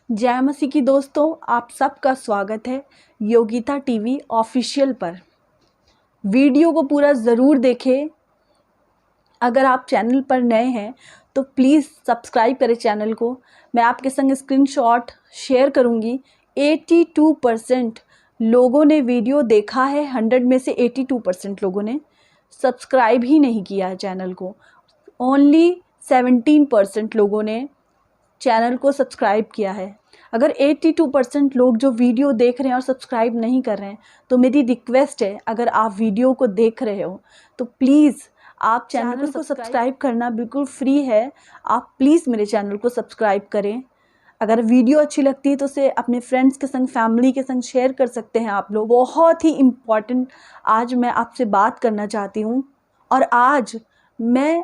जय मसीह की दोस्तों, आप सबका स्वागत है योगिता टीवी ऑफिशियल पर। वीडियो को पूरा ज़रूर देखें। अगर आप चैनल पर नए हैं तो प्लीज़ सब्सक्राइब करें चैनल को। मैं आपके संग स्क्रीनशॉट शेयर करूंगी। 82% लोगों ने वीडियो देखा है, 100 में से 82% लोगों ने सब्सक्राइब ही नहीं किया है चैनल को। ओनली 17% लोगों ने चैनल को सब्सक्राइब किया है। अगर 82% लोग जो वीडियो देख रहे हैं और सब्सक्राइब नहीं कर रहे हैं तो मेरी रिक्वेस्ट है, अगर आप वीडियो को देख रहे हो तो प्लीज़ आप चैनल को सब्सक्राइब करना बिल्कुल फ्री है। आप प्लीज़ मेरे चैनल को सब्सक्राइब करें। अगर वीडियो अच्छी लगती है तो उसे अपने फ्रेंड्स के संग, फैमिली के संग शेयर कर सकते हैं आप लोग। बहुत ही इम्पॉर्टेंट आज मैं आपसे बात करना चाहती हूँ, और आज मैं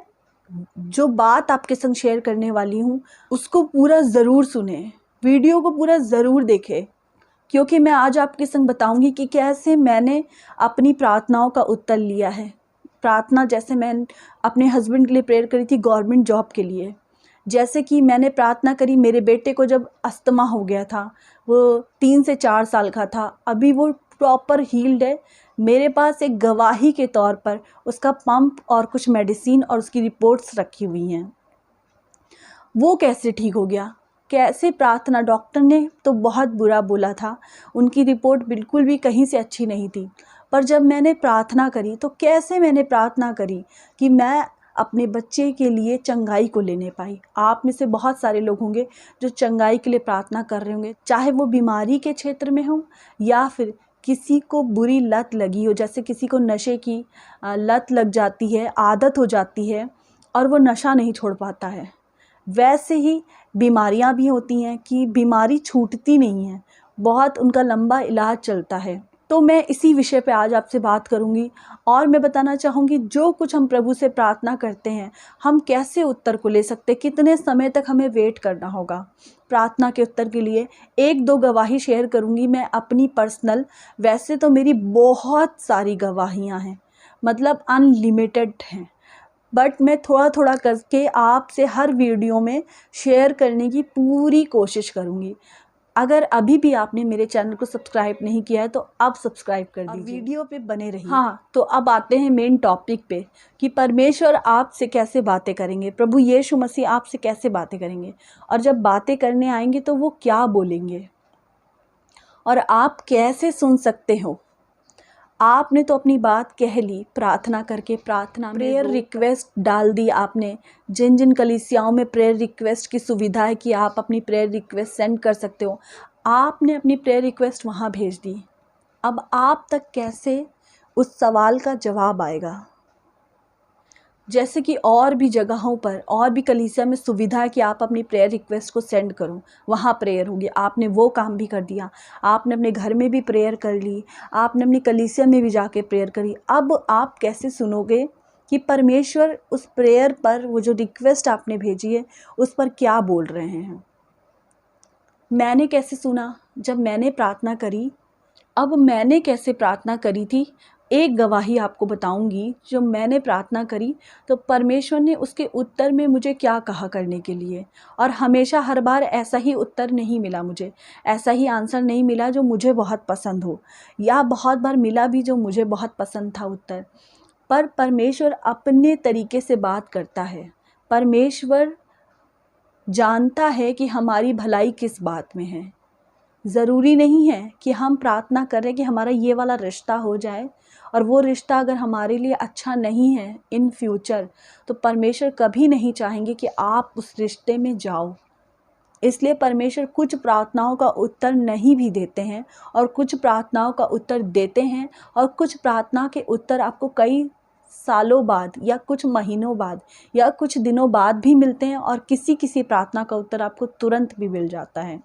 जो बात आपके संग शेयर करने वाली हूँ उसको पूरा ज़रूर सुने, वीडियो को पूरा ज़रूर देखें, क्योंकि मैं आज आपके संग बताऊंगी कि कैसे मैंने अपनी प्रार्थनाओं का उत्तर लिया है। प्रार्थना जैसे मैं अपने हस्बैंड के लिए प्रेयर करी थी, गवर्नमेंट जॉब के लिए, जैसे कि मैंने प्रार्थना करी मेरे बेटे को जब अस्थमा हो गया था, वो 3 से 4 साल का था, अभी वो प्रॉपर हील्ड है। मेरे पास एक गवाही के तौर पर उसका पंप और कुछ मेडिसिन और उसकी रिपोर्ट्स रखी हुई हैं। वो कैसे ठीक हो गया, कैसे प्रार्थना, डॉक्टर ने तो बहुत बुरा बोला था, उनकी रिपोर्ट बिल्कुल भी कहीं से अच्छी नहीं थी, पर जब मैंने प्रार्थना करी तो कैसे मैंने प्रार्थना करी कि मैं अपने बच्चे के लिए चंगाई को लेने पाई। आप में से बहुत सारे लोग होंगे जो चंगाई के लिए प्रार्थना कर रहे होंगे, चाहे वो बीमारी के क्षेत्र में हो या फिर किसी को बुरी लत लगी हो, जैसे किसी को नशे की लत लग जाती है, आदत हो जाती है और वो नशा नहीं छोड़ पाता है। वैसे ही बीमारियां भी होती हैं कि बीमारी छूटती नहीं है, बहुत उनका लंबा इलाज चलता है। तो मैं इसी विषय पे आज आपसे बात करूंगी, और मैं बताना चाहूँगी जो कुछ हम प्रभु से प्रार्थना करते हैं हम कैसे उत्तर को ले सकते, कितने समय तक हमें वेट करना होगा प्रार्थना के उत्तर के लिए। 1-2 गवाही शेयर करूंगी मैं अपनी पर्सनल। वैसे तो मेरी बहुत सारी गवाहियाँ हैं, मतलब अनलिमिटेड हैं, बट मैं थोड़ा थोड़ा करके आपसे हर वीडियो में शेयर करने की पूरी कोशिश करूँगी। अगर अभी भी आपने मेरे चैनल को सब्सक्राइब नहीं किया है तो अब सब्सक्राइब कर दीजिए, वीडियो पे बने रहिए। हाँ, तो अब आते हैं मेन टॉपिक पे कि परमेश्वर आपसे कैसे बातें करेंगे, प्रभु यीशु मसीह आपसे कैसे बातें करेंगे, और जब बातें करने आएंगे तो वो क्या बोलेंगे और आप कैसे सुन सकते हो। आपने तो अपनी बात कह ली प्रार्थना करके, प्रार्थना प्रेयर रिक्वेस्ट डाल दी आपने। जिन जिन कलीसियाओं में प्रेयर रिक्वेस्ट की सुविधा है कि आप अपनी प्रेयर रिक्वेस्ट सेंड कर सकते हो, आपने अपनी प्रेयर रिक्वेस्ट वहाँ भेज दी। अब आप तक कैसे उस सवाल का जवाब आएगा? जैसे कि और भी जगहों पर, और भी कलीसिया में सुविधा है कि आप अपनी प्रेयर रिक्वेस्ट को सेंड करो, वहाँ प्रेयर होगी। आपने वो काम भी कर दिया, आपने अपने घर में भी प्रेयर कर ली, आपने अपनी कलीसिया में भी जाके प्रेयर करी। अब आप कैसे सुनोगे कि परमेश्वर उस प्रेयर पर, वो जो रिक्वेस्ट आपने भेजी है उस पर क्या बोल रहे हैं? मैंने कैसे सुना? जब मैंने प्रार्थना करी। अब मैंने कैसे प्रार्थना करी थी, एक गवाही आपको बताऊंगी। जो मैंने प्रार्थना करी तो परमेश्वर ने उसके उत्तर में मुझे क्या कहा करने के लिए, और हमेशा हर बार ऐसा ही उत्तर नहीं मिला मुझे, ऐसा ही आंसर नहीं मिला जो मुझे बहुत पसंद हो, या बहुत बार मिला भी जो मुझे बहुत पसंद था उत्तर। पर परमेश्वर अपने तरीके से बात करता है। परमेश्वर जानता है कि हमारी भलाई किस बात में है। ज़रूरी नहीं है कि हम प्रार्थना करें कि हमारा ये वाला रिश्ता हो जाए, और वो रिश्ता अगर हमारे लिए अच्छा नहीं है इन फ्यूचर तो परमेश्वर कभी नहीं चाहेंगे कि आप उस रिश्ते में जाओ। इसलिए परमेश्वर कुछ प्रार्थनाओं का उत्तर नहीं भी देते हैं, और कुछ प्रार्थनाओं का उत्तर देते हैं, और कुछ प्रार्थना के उत्तर आपको कई सालों बाद या कुछ महीनों बाद या कुछ दिनों बाद भी मिलते हैं, और किसी किसी प्रार्थना का उत्तर आपको तुरंत भी मिल जाता है।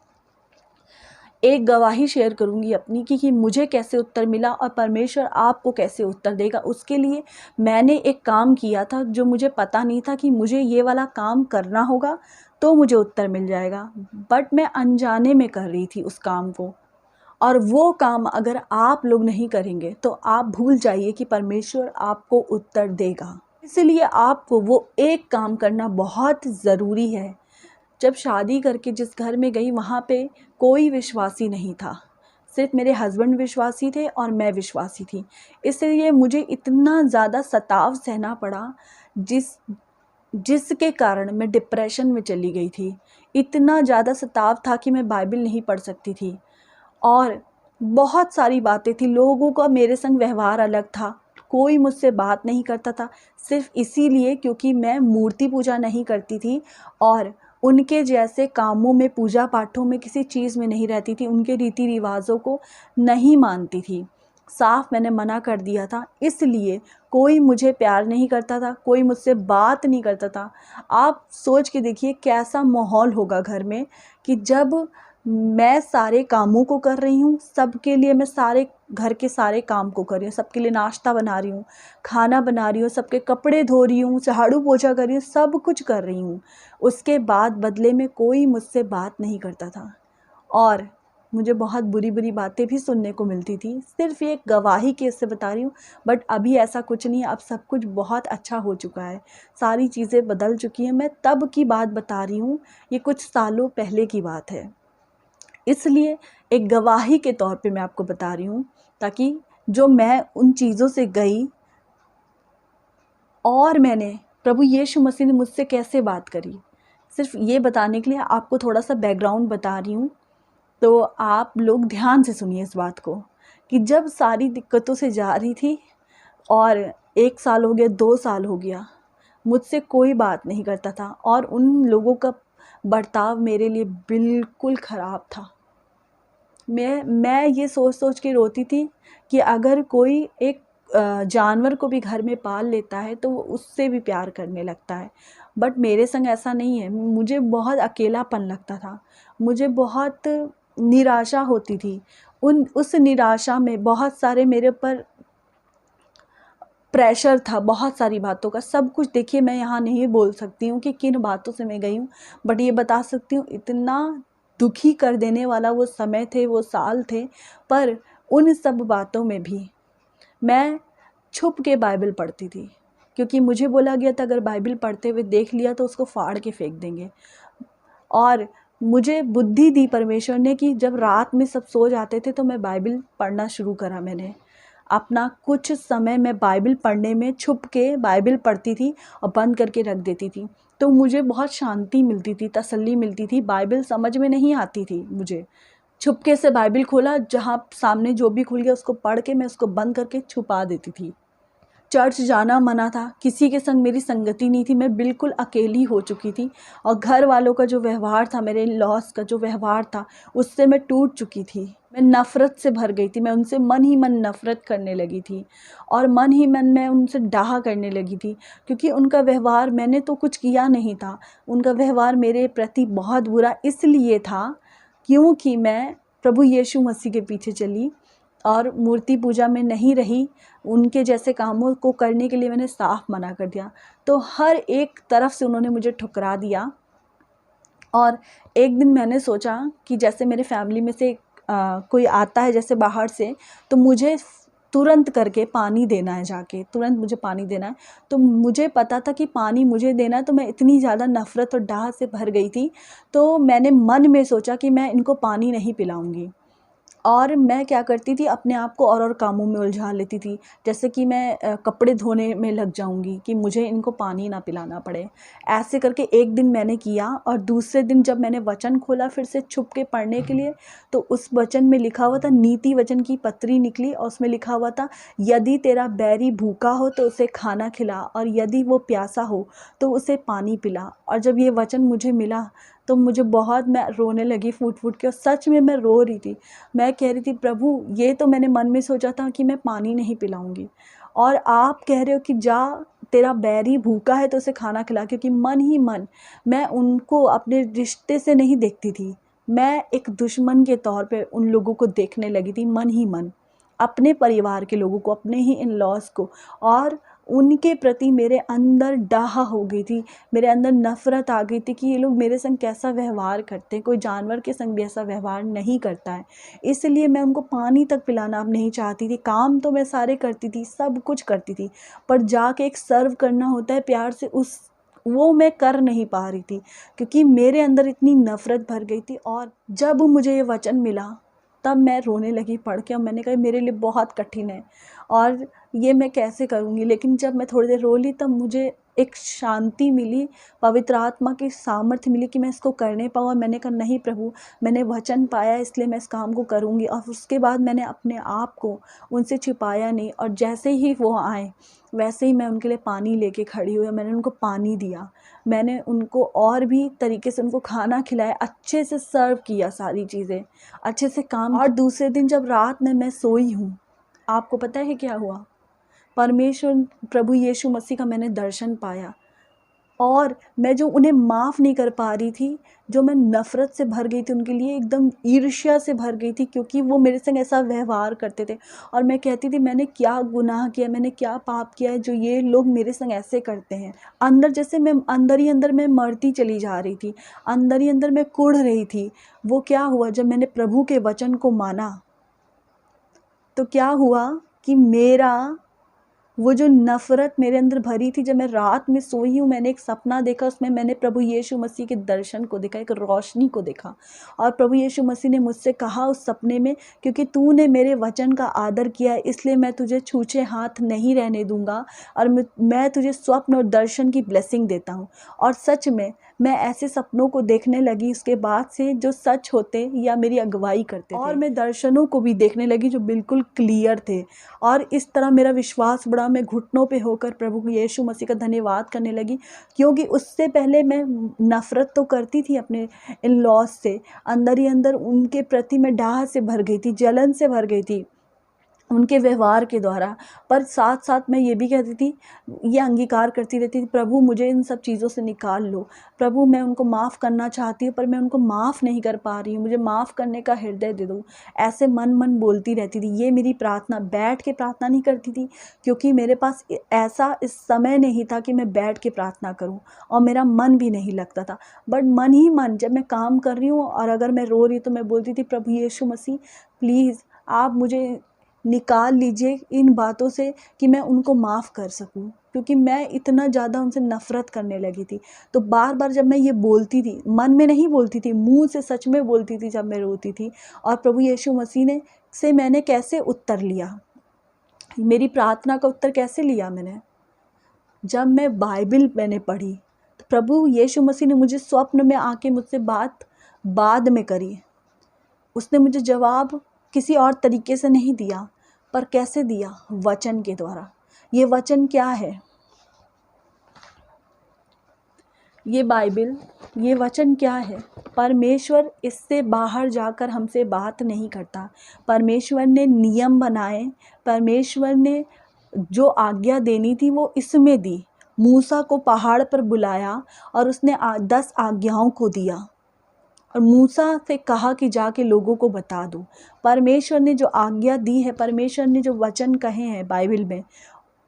एक गवाही शेयर करूंगी अपनी कि मुझे कैसे उत्तर मिला और परमेश्वर आपको कैसे उत्तर देगा। उसके लिए मैंने एक काम किया था जो मुझे पता नहीं था कि मुझे ये वाला काम करना होगा तो मुझे उत्तर मिल जाएगा, बट मैं अनजाने में कर रही थी उस काम को। और वो काम अगर आप लोग नहीं करेंगे तो आप भूल जाइए कि परमेश्वर आपको उत्तर देगा। इसलिए आपको वो एक काम करना बहुत ज़रूरी है। जब शादी करके जिस घर में गई वहाँ पे कोई विश्वासी नहीं था, सिर्फ मेरे हस्बैंड विश्वासी थे और मैं विश्वासी थी। इसलिए मुझे इतना ज़्यादा सताव सहना पड़ा जिसके कारण मैं डिप्रेशन में चली गई थी। इतना ज़्यादा सताव था कि मैं बाइबल नहीं पढ़ सकती थी और बहुत सारी बातें थी। लोगों का मेरे संग व्यवहार अलग था, कोई मुझसे बात नहीं करता था, सिर्फ इसीलिए क्योंकि मैं मूर्ति पूजा नहीं करती थी और उनके जैसे कामों में, पूजा पाठों में, किसी चीज़ में नहीं रहती थी, उनके रीति रिवाजों को नहीं मानती थी। साफ मैंने मना कर दिया था, इसलिए कोई मुझे प्यार नहीं करता था, कोई मुझसे बात नहीं करता था। आप सोच के देखिए कैसा माहौल होगा घर में कि जब मैं सारे कामों को कर रही हूँ, सबके लिए मैं सारे घर के सारे काम को कर रही हूँ, सबके लिए नाश्ता बना रही हूँ, खाना बना रही हूँ, सबके कपड़े धो रही हूँ, झाड़ू पोछा कर रही हूँ, सब कुछ कर रही हूँ। उसके बाद बदले में कोई मुझसे बात नहीं करता था और मुझे बहुत बुरी बुरी बातें भी सुनने को मिलती थी। सिर्फ ये गवाही केस से बता रही हूँ, बट अभी ऐसा कुछ नहीं है, अब सब कुछ बहुत अच्छा हो चुका है, सारी चीज़ें बदल चुकी हैं। मैं तब की बात बता रही हूँ, ये कुछ सालों पहले की बात है, इसलिए एक गवाही के तौर पे मैं आपको बता रही हूँ, ताकि जो मैं उन चीज़ों से गई और मैंने प्रभु यीशु मसीह ने मुझसे कैसे बात करी, सिर्फ ये बताने के लिए आपको थोड़ा सा बैकग्राउंड बता रही हूँ। तो आप लोग ध्यान से सुनिए इस बात को कि जब सारी दिक्कतों से जा रही थी और 1 साल हो गया, 2 साल हो गया, मुझसे कोई बात नहीं करता था और उन लोगों का बर्ताव मेरे लिए बिल्कुल ख़राब था। मैं ये सोच सोच के रोती थी कि अगर कोई एक जानवर को भी घर में पाल लेता है तो वो उससे भी प्यार करने लगता है, बट मेरे संग ऐसा नहीं है। मुझे बहुत अकेलापन लगता था, मुझे बहुत निराशा होती थी। उस निराशा में बहुत सारे मेरे ऊपर प्रेशर था, बहुत सारी बातों का। सब कुछ देखिए, मैं यहाँ नहीं बोल सकती हूँ कि किन बातों से मैं गई हूँ, बट ये बता सकती हूँ इतना दुखी कर देने वाला वो समय थे, वो साल थे। पर उन सब बातों में भी मैं छुप के बाइबल पढ़ती थी, क्योंकि मुझे बोला गया था अगर बाइबल पढ़ते हुए देख लिया तो उसको फाड़ के फेंक देंगे। और मुझे बुद्धि दी परमेश्वर ने कि जब रात में सब सो जाते थे तो मैं बाइबल पढ़ना शुरू करा। मैंने अपना कुछ समय मैं बाइबल पढ़ने में छुप के बाइबल पढ़ती थी और बंद करके रख देती थी, तो मुझे बहुत शांति मिलती थी, तसल्ली मिलती थी। बाइबल समझ में नहीं आती थी मुझे, छुपके से बाइबल खोला, जहाँ सामने जो भी खुल गया उसको पढ़ के मैं उसको बंद करके छुपा देती थी। चर्च जाना मना था, किसी के संग मेरी संगति नहीं थी, मैं बिल्कुल अकेली हो चुकी थी और घर वालों का जो व्यवहार था, मेरे लॉस का जो व्यवहार था, उससे मैं टूट चुकी थी। मैं नफ़रत से भर गई थी, मैं उनसे मन ही मन नफ़रत करने लगी थी और मन ही मन मैं उनसे डाहा करने लगी थी, क्योंकि उनका व्यवहार, मैंने तो कुछ किया नहीं था, उनका व्यवहार मेरे प्रति बहुत बुरा इसलिए था क्योंकि मैं प्रभु यीशु मसीह के पीछे चली और मूर्ति पूजा में नहीं रही। उनके जैसे कामों को करने के लिए मैंने साफ मना कर दिया, तो हर एक तरफ से उन्होंने मुझे ठुकरा दिया। और एक दिन मैंने सोचा कि जैसे मेरे फैमिली में से कोई आता है जैसे बाहर से, तो मुझे तुरंत करके पानी देना है, जाके तुरंत मुझे पानी देना है। तो मुझे पता था कि पानी मुझे देना है, तो मैं इतनी ज़्यादा नफ़रत और डाह से भर गई थी, तो मैंने मन में सोचा कि मैं इनको पानी नहीं पिलाऊंगी। और मैं क्या करती थी, अपने आप को और कामों में उलझा लेती थी, जैसे कि मैं कपड़े धोने में लग जाऊंगी कि मुझे इनको पानी ना पिलाना पड़े। ऐसे करके एक दिन मैंने किया और दूसरे दिन जब मैंने वचन खोला फिर से छुप के पढ़ने के लिए, तो उस वचन में लिखा हुआ था, नीति वचन की पत्री निकली और उसमें लिखा हुआ था, यदि तेरा बैरी भूखा हो तो उसे खाना खिला और यदि वो प्यासा हो तो उसे पानी पिला। और जब ये वचन मुझे मिला तो मुझे बहुत, मैं रोने लगी फूट फूट के, और सच में मैं रो रही थी। मैं कह रही थी, प्रभु ये तो मैंने मन में सोचा था कि मैं पानी नहीं पिलाऊंगी, और आप कह रहे हो कि जा, तेरा बैरी भूखा है तो उसे खाना खिला। क्योंकि मन ही मन मैं उनको अपने रिश्ते से नहीं देखती थी, मैं एक दुश्मन के तौर पे उन लोगों को देखने लगी थी, मन ही मन अपने परिवार के लोगों को, अपने ही इन लॉज को। और उनके प्रति मेरे अंदर डाह हो गई थी, मेरे अंदर नफ़रत आ गई थी कि ये लोग मेरे संग कैसा व्यवहार करते हैं, कोई जानवर के संग भी ऐसा व्यवहार नहीं करता है। इसलिए मैं उनको पानी तक पिलाना अब नहीं चाहती थी। काम तो मैं सारे करती थी, सब कुछ करती थी, पर जाके एक सर्व करना होता है प्यार से, वो मैं कर नहीं पा रही थी, क्योंकि मेरे अंदर इतनी नफ़रत भर गई थी। और जब मुझे ये वचन मिला तब मैं रोने लगी पढ़ के, और मैंने कहा मेरे लिए बहुत कठिन है और ये मैं कैसे करूँगी। लेकिन जब मैं थोड़ी देर रो ली तब मुझे एक शांति मिली, पवित्र आत्मा की सामर्थ्य मिली कि मैं इसको करने पाऊँ। और मैंने कहा नहीं प्रभु, मैंने वचन पाया इसलिए मैं इस काम को करूँगी। और उसके बाद मैंने अपने आप को उनसे छिपाया नहीं, और जैसे ही वो आए वैसे ही मैं उनके लिए पानी लेके खड़ी हुई, मैंने उनको पानी दिया, मैंने उनको और भी तरीके से उनको खाना खिलाया, अच्छे से सर्व किया, सारी चीज़ें अच्छे से काम। और दूसरे दिन जब रात में मैं सोई हूँ, आपको पता है क्या हुआ? परमेश्वर प्रभु यीशु मसीह का मैंने दर्शन पाया, और मैं जो उन्हें माफ़ नहीं कर पा रही थी, जो मैं नफ़रत से भर गई थी उनके लिए, एकदम ईर्ष्या से भर गई थी, क्योंकि वो मेरे संग ऐसा व्यवहार करते थे। और मैं कहती थी मैंने क्या गुनाह किया, मैंने क्या पाप किया है जो ये लोग मेरे संग ऐसे करते हैं। अंदर जैसे मैं अंदर ही अंदर मैं मरती चली जा रही थी, अंदर ही अंदर मैं कुढ़ रही थी। वो क्या हुआ, जब मैंने प्रभु के वचन को माना तो क्या हुआ कि मेरा वो जो नफ़रत मेरे अंदर भरी थी, जब मैं रात में सोई हूँ मैंने एक सपना देखा, उसमें मैंने प्रभु यीशु मसीह के दर्शन को देखा, एक रोशनी को देखा। और प्रभु यीशु मसीह ने मुझसे कहा उस सपने में, क्योंकि तूने मेरे वचन का आदर किया है इसलिए मैं तुझे छूछे हाथ नहीं रहने दूंगा, और मैं तुझे स्वप्न और दर्शन की ब्लेसिंग देता हूँ। और सच में मैं ऐसे सपनों को देखने लगी उसके बाद से, जो सच होते या मेरी अगुवाई करते थे। और मैं दर्शनों को भी देखने लगी जो बिल्कुल क्लियर थे। और इस तरह मेरा विश्वास बढ़ा, मैं घुटनों पे होकर प्रभु यीशु मसीह का धन्यवाद करने लगी, क्योंकि उससे पहले मैं नफ़रत तो करती थी अपने इन लॉज से, अंदर ही अंदर उनके प्रति मैं डाह से भर गई थी, जलन से भर गई थी उनके व्यवहार के द्वारा। पर साथ साथ मैं ये भी कहती थी, ये अंगीकार करती रहती थी, प्रभु मुझे इन सब चीज़ों से निकाल लो, प्रभु मैं उनको माफ़ करना चाहती हूँ पर मैं उनको माफ़ नहीं कर पा रही हूँ, मुझे माफ़ करने का हृदय दे दो। ऐसे मन मन बोलती रहती थी। ये मेरी प्रार्थना, बैठ के प्रार्थना नहीं करती थी, क्योंकि मेरे पास ऐसा इस समय नहीं था कि मैं बैठ के प्रार्थना करूँ, और मेरा मन भी नहीं लगता था। बट मन ही मन जब मैं काम कर रही हूँ और अगर मैं रो रही तो मैं बोलती थी, प्रभु यीशु मसीह प्लीज़ आप मुझे निकाल लीजिए इन बातों से कि मैं उनको माफ़ कर सकूं, क्योंकि मैं इतना ज़्यादा उनसे नफ़रत करने लगी थी। तो बार बार जब मैं ये बोलती थी, मन में नहीं बोलती थी, मुंह से सच में बोलती थी जब मैं रोती थी। और प्रभु यीशु मसीह ने से मैंने कैसे उत्तर लिया, मेरी प्रार्थना का उत्तर कैसे लिया मैंने, जब मैं बाइबिल मैंने पढ़ी तो प्रभु यीशु मसीह ने मुझे स्वप्न में आके मुझसे बात बाद में करी। उसने मुझे जवाब किसी और तरीके से नहीं दिया, पर कैसे दिया? वचन के द्वारा। ये वचन क्या है? ये बाइबिल, ये वचन क्या है? परमेश्वर इससे बाहर जाकर हमसे बात नहीं करता। परमेश्वर ने नियम बनाए, परमेश्वर ने जो आज्ञा देनी थी वो इसमें दी। मूसा को पहाड़ पर बुलाया और उसने 10 आज्ञाओं को दिया, और मूसा से कहा कि जाके लोगों को बता दो। परमेश्वर ने जो आज्ञा दी है, परमेश्वर ने जो वचन कहे हैं बाइबिल में,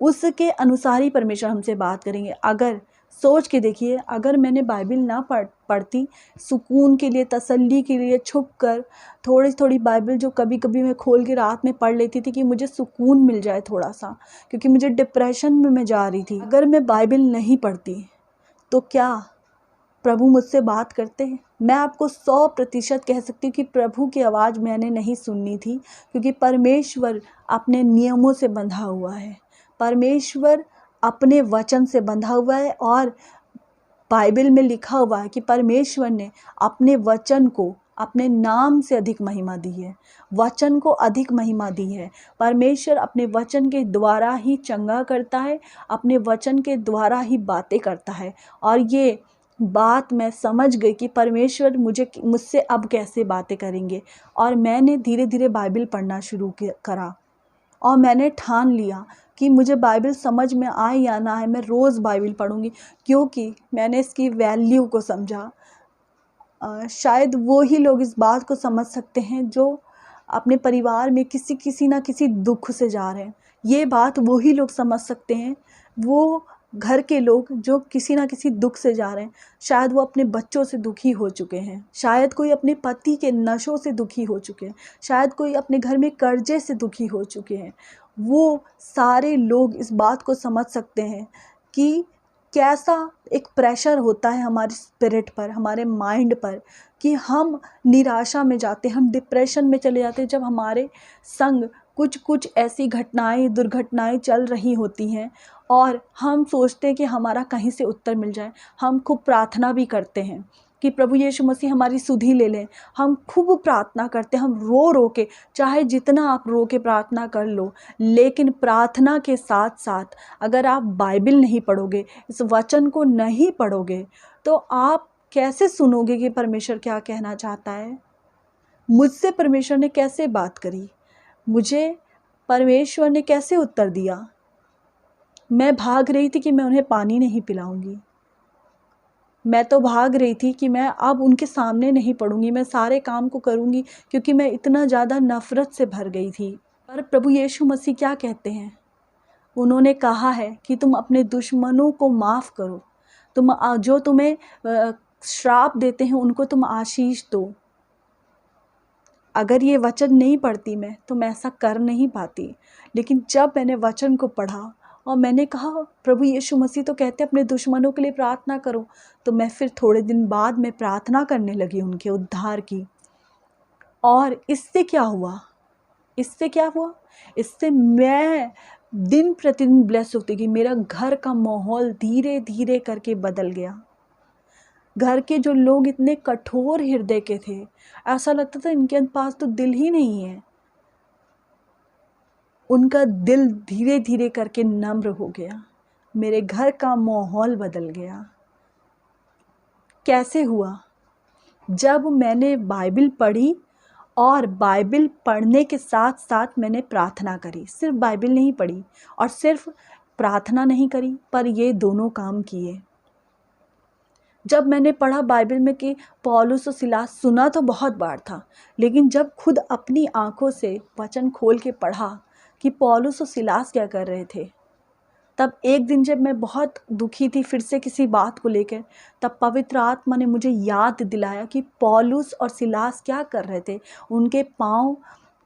उसके अनुसार ही परमेश्वर हमसे बात करेंगे। अगर सोच के देखिए, अगर मैंने बाइबिल ना पढ़ती, सुकून के लिए, तसल्ली के लिए छुप कर थोड़ी थोड़ी बाइबिल जो कभी कभी मैं खोल के रात में पढ़ लेती थी कि मुझे सुकून मिल जाए थोड़ा सा, क्योंकि मुझे डिप्रेशन में मैं जा रही थी। अगर मैं बाइबिल नहीं पढ़ती तो क्या प्रभु मुझसे बात करते हैं? मैं आपको 100% कह सकती हूँ कि प्रभु की आवाज़ मैंने नहीं सुननी थी, क्योंकि परमेश्वर अपने नियमों से बंधा हुआ है, परमेश्वर अपने वचन से बंधा हुआ है। और बाइबल में लिखा हुआ है कि परमेश्वर ने अपने वचन को, अपने नाम से अधिक महिमा दी है, वचन को अधिक महिमा दी है। परमेश्वर अपने वचन के द्वारा ही चंगा करता है, अपने वचन के द्वारा ही बातें करता है। और ये बात मैं समझ गई कि परमेश्वर मुझसे अब कैसे बातें करेंगे। और मैंने धीरे धीरे बाइबिल पढ़ना शुरू करा, और मैंने ठान लिया कि मुझे बाइबिल समझ में आए या ना आए, मैं रोज़ बाइबिल पढ़ूंगी, क्योंकि मैंने इसकी वैल्यू को समझा। शायद वो ही लोग इस बात को समझ सकते हैं जो अपने परिवार में किसी ना किसी दुख से जा रहे हैं। ये बात वो ही लोग समझ सकते हैं, वो घर के लोग जो किसी ना किसी दुख से जा रहे हैं। शायद वो अपने बच्चों से दुखी हो चुके हैं, शायद कोई अपने पति के नशों से दुखी हो चुके हैं, शायद कोई अपने घर में कर्जे से दुखी हो चुके हैं। वो सारे लोग इस बात को समझ सकते हैं कि कैसा एक प्रेशर होता है हमारे स्पिरिट पर, हमारे माइंड पर, कि हम निराशा में जाते, हम डिप्रेशन में चले जाते हैं जब हमारे संग कुछ कुछ ऐसी घटनाएं, दुर्घटनाएं चल रही होती हैं और हम सोचते हैं कि हमारा कहीं से उत्तर मिल जाए। हम खूब प्रार्थना भी करते हैं कि प्रभु यीशु मसीह हमारी सुधि ले लें। हम खूब प्रार्थना करते हैं, हम रो रो के, चाहे जितना आप रो के प्रार्थना कर लो, लेकिन प्रार्थना के साथ साथ अगर आप बाइबल नहीं पढ़ोगे, इस वचन को नहीं पढ़ोगे, तो आप कैसे सुनोगे कि परमेश्वर क्या कहना चाहता है। मुझसे परमेश्वर ने कैसे बात करी, मुझे परमेश्वर ने कैसे उत्तर दिया। मैं भाग रही थी कि मैं उन्हें पानी नहीं पिलाऊंगी, मैं तो भाग रही थी कि मैं अब उनके सामने नहीं पड़ूंगी, मैं सारे काम को करूंगी, क्योंकि मैं इतना ज़्यादा नफ़रत से भर गई थी। पर प्रभु यीशु मसीह क्या कहते हैं? उन्होंने कहा है कि तुम अपने दुश्मनों को माफ़ करो, तुम जो तुम्हें श्राप देते हैं उनको तुम आशीष दो। अगर ये वचन नहीं पढ़ती मैं तो मैं ऐसा कर नहीं पाती, लेकिन जब मैंने वचन को पढ़ा और मैंने कहा प्रभु यीशु मसीह तो कहते हैं अपने दुश्मनों के लिए प्रार्थना करो, तो मैं फिर थोड़े दिन बाद मैं प्रार्थना करने लगी उनके उद्धार की। और इससे क्या हुआ? इससे मैं दिन प्रतिदिन ब्लेस होती गई। मेरा घर का माहौल धीरे धीरे करके बदल गया। घर के जो लोग इतने कठोर हृदय के थे, ऐसा लगता था इनके पास तो दिल ही नहीं है, उनका दिल धीरे धीरे करके नम्र हो गया। मेरे घर का माहौल बदल गया। कैसे हुआ? जब मैंने बाइबल पढ़ी और बाइबल पढ़ने के साथ साथ मैंने प्रार्थना करी। सिर्फ बाइबल नहीं पढ़ी और सिर्फ प्रार्थना नहीं करी, पर ये दोनों काम किए। जब मैंने पढ़ा बाइबल में कि पौलुस और सिलास, सुना तो बहुत बार था, लेकिन जब खुद अपनी आंखों से वचन खोल के पढ़ा कि पौलुस और सिलास क्या कर रहे थे, तब एक दिन जब मैं बहुत दुखी थी फिर से किसी बात को लेकर, तब पवित्र आत्मा ने मुझे याद दिलाया कि पौलुस और सिलास क्या कर रहे थे। उनके पाँव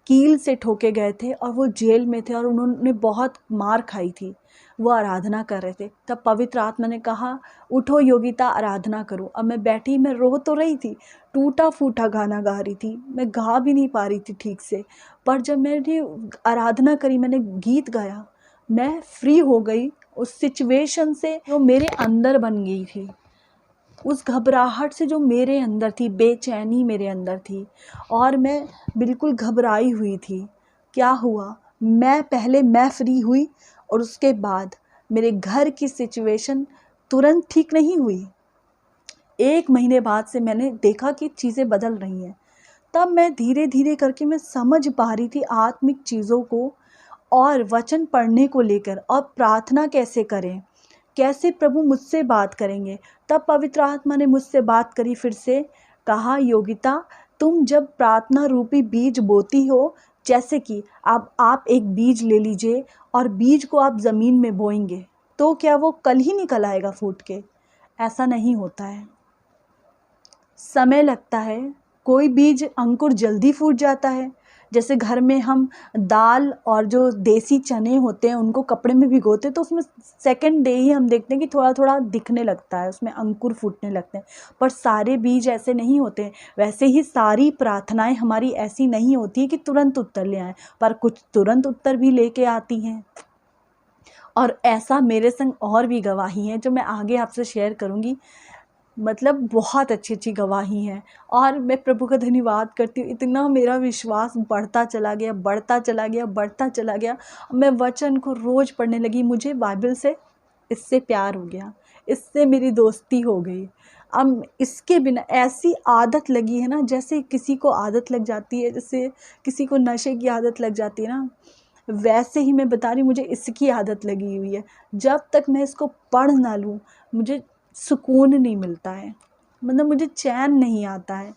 कील से ठोके गए थे और वो जेल में थे और उन्होंने बहुत मार खाई थी। वो आराधना कर रहे थे। तब पवित्र आत्मा ने कहा, उठो योगिता, आराधना करो। अब मैं बैठी, मैं रो तो रही थी, टूटा फूटा गाना गा रही थी, मैं गा भी नहीं पा रही थी ठीक से, पर जब मैंने आराधना करी, मैंने गीत गाया, मैं फ्री हो गई उस सिचुएशन से जो मेरे अंदर बन गई थी, उस घबराहट से जो मेरे अंदर थी, बेचैनी मेरे अंदर थी और मैं बिल्कुल घबराई हुई थी। क्या हुआ? मैं फ्री हुई और उसके बाद मेरे घर की सिचुएशन तुरंत ठीक नहीं हुई। 1 महीने बाद से मैंने देखा कि चीज़ें बदल रही हैं। तब मैं धीरे धीरे करके मैं समझ पा रही थी आत्मिक चीज़ों को और वचन पढ़ने को लेकर, और प्रार्थना कैसे करें, कैसे प्रभु मुझसे बात करेंगे। तब पवित्र आत्मा ने मुझसे बात करी फिर से, कहा, योगिता, तुम जब प्रार्थना रूपी बीज बोती हो, जैसे कि आप एक बीज ले लीजिए और बीज को आप ज़मीन में बोएंगे, तो क्या वो कल ही निकल आएगा फूट के? ऐसा नहीं होता है, समय लगता है। कोई बीज अंकुर जल्दी फूट जाता है। जैसे घर में हम दाल और जो देसी चने होते हैं उनको कपड़े में भिगोते हैं, तो उसमें सेकंड डे ही हम देखते हैं कि थोड़ा थोड़ा दिखने लगता है, उसमें अंकुर फूटने लगते हैं। पर सारे बीज ऐसे नहीं होते हैं। वैसे ही सारी प्रार्थनाएं हमारी ऐसी नहीं होती है कि तुरंत उत्तर ले आएँ, पर कुछ तुरंत उत्तर भी लेके आती हैं। और ऐसा मेरे संग और भी गवाही हैं जो मैं आगे आपसे शेयर करूँगी। मतलब बहुत अच्छी अच्छी गवाही हैं और मैं प्रभु का धन्यवाद करती हूँ। इतना मेरा विश्वास बढ़ता चला गया, बढ़ता चला गया, बढ़ता चला गया। मैं वचन को रोज़ पढ़ने लगी। मुझे बाइबल से इससे प्यार हो गया, इससे मेरी दोस्ती हो गई। अब इसके बिना ऐसी आदत लगी है ना, जैसे किसी को आदत लग जाती है, जैसे किसी को नशे की आदत लग जाती है ना, वैसे ही मैं बता रही हूँ, मुझे इसकी आदत लगी हुई है। जब तक मैं इसको पढ़ ना लूँ मुझे सुकून नहीं मिलता है, मतलब मुझे चैन नहीं आता है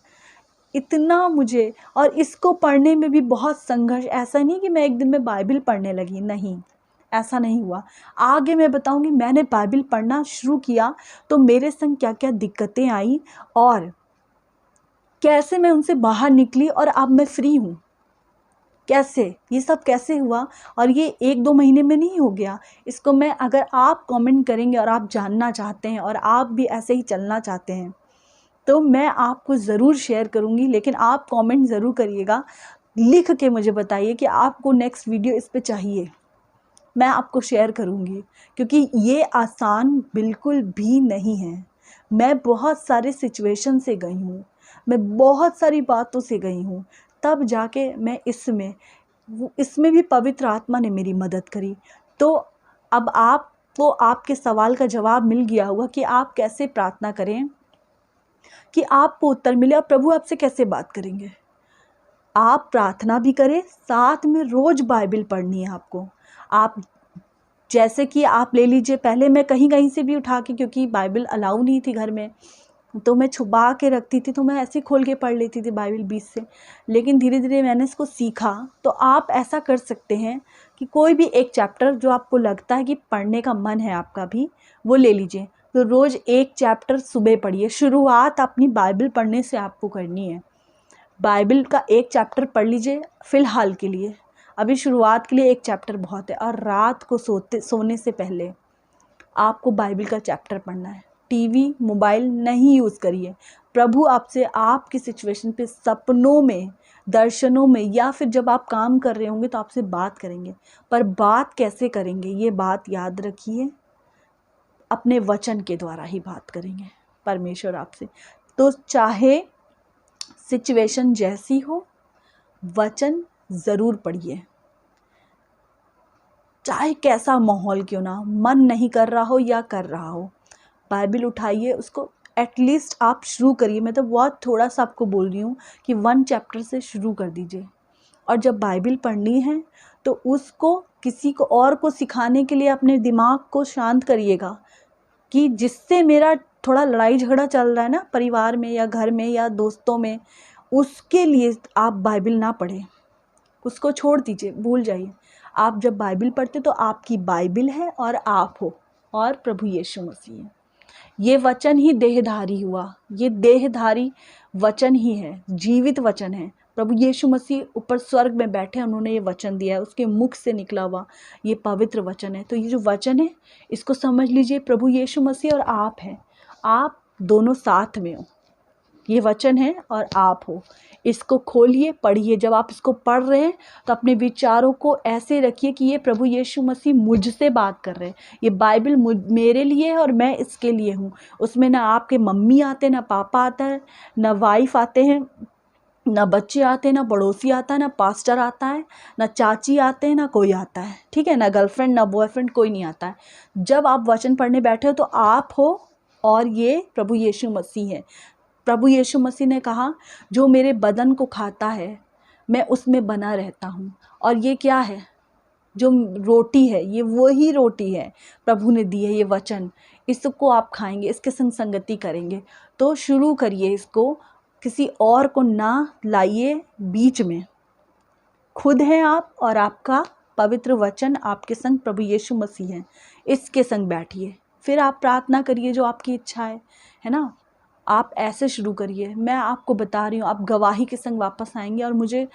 इतना मुझे। और इसको पढ़ने में भी बहुत संघर्ष। ऐसा नहीं कि मैं एक दिन में बाइबल पढ़ने लगी, नहीं, ऐसा नहीं हुआ। आगे मैं बताऊंगी मैंने बाइबल पढ़ना शुरू किया तो मेरे संग क्या क्या दिक्कतें आई और कैसे मैं उनसे बाहर निकली और अब मैं फ्री हूँ। कैसे, ये सब कैसे हुआ, और ये 1-2 महीने में नहीं हो गया। इसको मैं, अगर आप कमेंट करेंगे और आप जानना चाहते हैं और आप भी ऐसे ही चलना चाहते हैं तो मैं आपको ज़रूर शेयर करूँगी, लेकिन आप कमेंट ज़रूर करिएगा, लिख के मुझे बताइए कि आपको नेक्स्ट वीडियो इस पे चाहिए, मैं आपको शेयर करूँगी, क्योंकि ये आसान बिल्कुल भी नहीं है। मैं बहुत सारे सिचुएशन से गई हूँ, मैं बहुत सारी बातों से गई हूँ, तब जाके मैं इसमें भी पवित्र आत्मा ने मेरी मदद करी। तो अब आपको आपके सवाल का जवाब मिल गया होगा कि आप कैसे प्रार्थना करें कि आपको उत्तर मिले, और प्रभु आपसे कैसे बात करेंगे। आप प्रार्थना भी करें, साथ में रोज़ बाइबल पढ़नी है आपको। आप जैसे कि आप ले लीजिए, पहले मैं कहीं से भी उठा के, क्योंकि बाइबल अलाउ नहीं थी घर में, तो मैं छुपा के रखती थी, तो मैं ऐसे खोल के पढ़ लेती थी बाइबल बीच से। लेकिन धीरे धीरे मैंने इसको सीखा। तो आप ऐसा कर सकते हैं कि कोई भी एक चैप्टर जो आपको लगता है कि पढ़ने का मन है आपका भी, वो ले लीजिए। तो रोज़ एक चैप्टर सुबह पढ़िए। शुरुआत अपनी बाइबल पढ़ने से आपको करनी है। बाइबल का एक चैप्टर पढ़ लीजिए फ़िलहाल के लिए, अभी शुरुआत के लिए एक चैप्टर बहुत है। और रात को सोने से पहले आपको बाइबल का चैप्टर पढ़ना है। टीवी, मोबाइल नहीं यूज़ करिए। प्रभु आपसे आपकी सिचुएशन पे सपनों में, दर्शनों में, या फिर जब आप काम कर रहे होंगे तो आपसे बात करेंगे। पर बात कैसे करेंगे, ये बात याद रखिए, अपने वचन के द्वारा ही बात करेंगे परमेश्वर आपसे। तो चाहे सिचुएशन जैसी हो, वचन ज़रूर पढ़िए। चाहे कैसा माहौल क्यों ना, मन नहीं कर रहा हो या कर रहा हो, बाइबल उठाइए, उसको एटलीस्ट आप शुरू करिए। मैं तो बहुत थोड़ा सा आपको बोल रही हूँ कि 1 चैप्टर से शुरू कर दीजिए। और जब बाइबल पढ़नी है तो उसको किसी को और को सिखाने के लिए अपने दिमाग को शांत करिएगा, कि जिससे मेरा थोड़ा लड़ाई झगड़ा चल रहा है ना परिवार में या घर में या दोस्तों में, उसके लिए आप बाइबल ना पढ़ें, उसको छोड़ दीजिए, भूल जाइए। आप जब बाइबल पढ़ते तो आपकी बाइबल है और आप हो, और प्रभु यीशु मसीह है। ये वचन ही देहधारी हुआ, ये देहधारी वचन ही है, जीवित वचन है। प्रभु यीशु मसीह ऊपर स्वर्ग में बैठे, उन्होंने ये वचन दिया है, उसके मुख से निकला हुआ ये पवित्र वचन है। तो ये जो वचन है, इसको समझ लीजिए, प्रभु यीशु मसीह और आप हैं, आप दोनों साथ में हो। ये वचन है और आप हो। इसको खोलिए, पढ़िए। जब आप इसको पढ़ रहे हैं तो अपने विचारों को ऐसे रखिए कि ये प्रभु यीशु मसीह मुझसे बात कर रहे हैं। ये बाइबल मेरे लिए है और मैं इसके लिए हूँ। उसमें ना आपके मम्मी आते, ना पापा आता है, ना वाइफ आते हैं, ना बच्चे आते हैं, ना पड़ोसी आता है, ना पास्टर आता है, ना चाची आते हैं, ना कोई आता है, ठीक है, ना गर्लफ्रेंड, ना बॉयफ्रेंड, कोई नहीं आता है। जब आप वचन पढ़ने बैठे हो तो आप हो और ये प्रभु यीशु मसीह है। प्रभु यीशु मसीह ने कहा, जो मेरे बदन को खाता है मैं उसमें बना रहता हूँ। और ये क्या है, जो रोटी है, ये वही रोटी है प्रभु ने दी है, ये वचन। इसको आप खाएंगे, इसके संग संगति करेंगे। तो शुरू करिए इसको, किसी और को ना लाइए बीच में। खुद हैं आप और आपका पवित्र वचन आपके संग प्रभु यीशु मसीह है, इसके संग बैठिए। फिर आप प्रार्थना करिए जो आपकी इच्छा है ना। आप ऐसे शुरू करिए। मैं आपको बता रही हूँ, आप गवाही के संग वापस आएंगे, और मुझे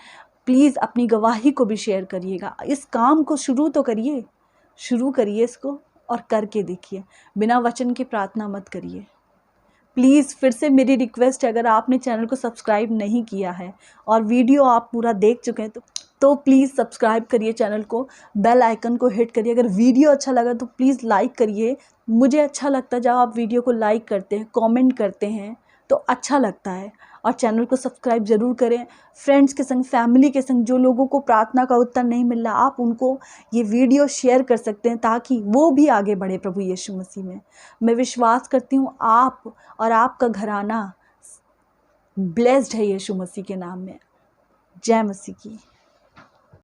प्लीज़ अपनी गवाही को भी शेयर करिएगा। इस काम को शुरू तो करिए, शुरू करिए इसको और करके देखिए। बिना वचन के प्रार्थना मत करिए प्लीज़। फिर से मेरी रिक्वेस्ट है, अगर आपने चैनल को सब्सक्राइब नहीं किया है और वीडियो आप पूरा देख चुके हैं तो प्लीज़ सब्सक्राइब करिए चैनल को, बेल आइकन को हिट करिए। अगर वीडियो अच्छा लगा तो प्लीज़ लाइक करिए। मुझे अच्छा लगता है जब आप वीडियो को लाइक करते हैं, कमेंट करते हैं, तो अच्छा लगता है। और चैनल को सब्सक्राइब ज़रूर करें। फ्रेंड्स के संग, फैमिली के संग, जो लोगों को प्रार्थना का उत्तर नहीं मिल रहा, आप उनको ये वीडियो शेयर कर सकते हैं ताकि वो भी आगे बढ़े प्रभु यीशु मसीह में। मैं विश्वास करती हूँ आप और आपका घराना ब्लेस्ड है यीशु मसीह के नाम में। जय मसीह की।